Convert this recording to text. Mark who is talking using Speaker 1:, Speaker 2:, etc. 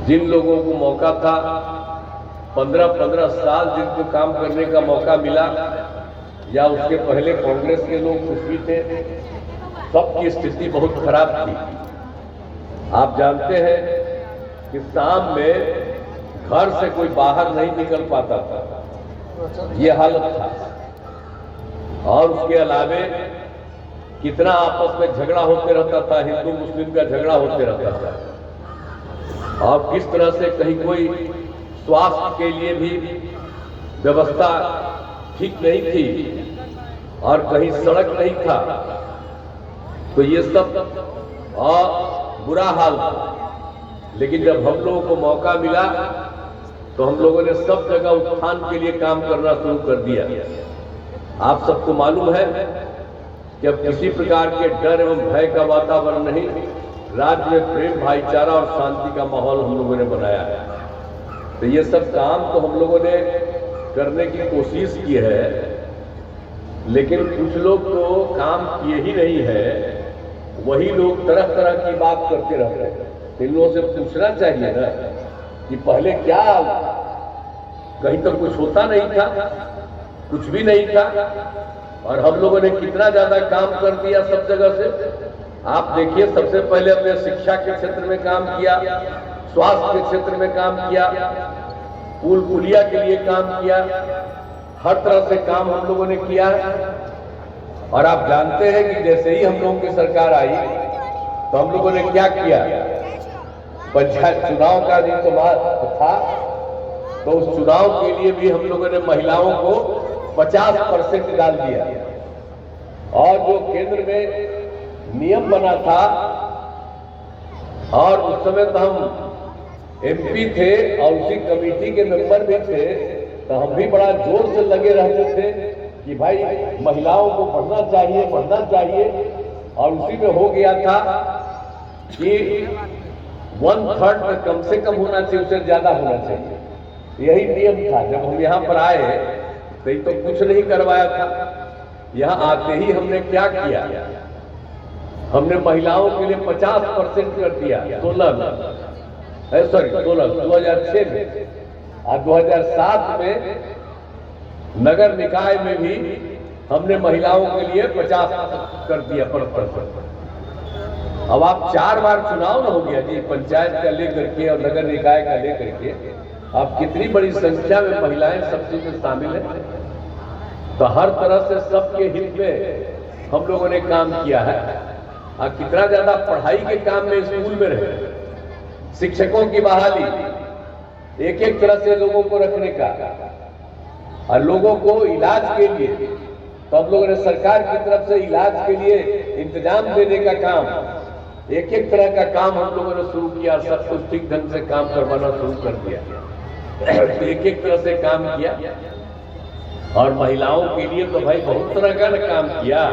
Speaker 1: जिन लोगों को मौका था 15-15 साल जिनको काम करने का मौका मिला, या उसके पहले कांग्रेस के लोग कुछ भी थे, सबकी स्थिति बहुत खराब थी। आप जानते हैं कि शाम में घर से कोई बाहर नहीं निकल पाता था, ये हालत था। और उसके अलावे कितना आपस में झगड़ा होते रहता था, हिंदू मुस्लिम का झगड़ा होते रहता था। और किस तरह से कहीं कोई स्वास्थ्य के लिए भी व्यवस्था ठीक नहीं थी और कहीं सड़क नहीं था। तो ये सब और बुरा हाल था। लेकिन जब हम लोगों को मौका मिला तो हम लोगों ने सब जगह उत्थान के लिए काम करना शुरू कर दिया। आप सबको मालूम है कि अब किसी प्रकार के डर एवं भय का वातावरण नहीं, राज्य में प्रेम, भाईचारा और शांति का माहौल हम लोगों ने बनाया है। तो ये सब काम तो हम लोगों ने करने की कोशिश की है, लेकिन कुछ लोग तो काम किए ही नहीं है, वही लोग तरह तरह की बात करते रहते हैं। इन लोगों से पूछना चाहिए ना कि पहले क्या, कहीं तो कुछ होता नहीं था, कुछ भी नहीं था, और हम लोगों ने कितना ज्यादा काम कर दिया सब जगह से। आप देखिए, सबसे पहले हमने शिक्षा के क्षेत्र में काम किया, स्वास्थ्य के क्षेत्र में काम किया, पुल पुलिया के लिए काम किया, हर तरह से काम हम लोगों ने किया। और आप जानते हैं कि जैसे ही हम लोगों की सरकार आई तो हम लोगों ने क्या किया, पंचायत चुनाव का जो था, तो उस चुनाव के लिए भी हम लोगों ने महिलाओं को 50% डाल दिया। और जो केंद्र में नियम बना था, और उस समय तो हम एमपी थे और उसी कमेटी के मेंबर भी थे, तो हम भी बड़ा जोर से लगे रहते थे कि भाई महिलाओं को बढ़ना चाहिए, बढ़ना चाहिए। और उसी में हो गया था कि 1/3 कम से कम होना चाहिए, उससे ज्यादा होना चाहिए, यही नियम था। जब हम यहाँ पर आए तो कुछ नहीं करवाया था। यहाँ आते ही हमने क्या किया, हमने महिलाओं के लिए 50% कर दिया 2006 में। और 2007 में नगर निकाय में भी हमने महिलाओं के लिए 50 कर दिया %। अब आप 4 बार चुनाव न हो गया जी, पंचायत का लेकर के और नगर निकाय का लेकर के, आप कितनी बड़ी संख्या में महिलाएं सब चीज में शामिल है। तो हर तरह से सबके हित में हम लोगों ने काम किया है। और कितना ज्यादा पढ़ाई के काम में स्कूल में रहे, शिक्षकों की बहाली, एक एक तरह से लोगों को रखने का, और लोगों को इलाज के लिए तो हम लोगों ने सरकार की तरफ से इलाज के लिए इंतजाम देने का काम, एक एक तरह का काम हम लोगों ने शुरू किया। सब कुछ ठीक ढंग से काम करवाना शुरू कर दिया, एक एक तरह से काम किया। और महिलाओं के लिए तो भाई बहुत तरह का काम किया।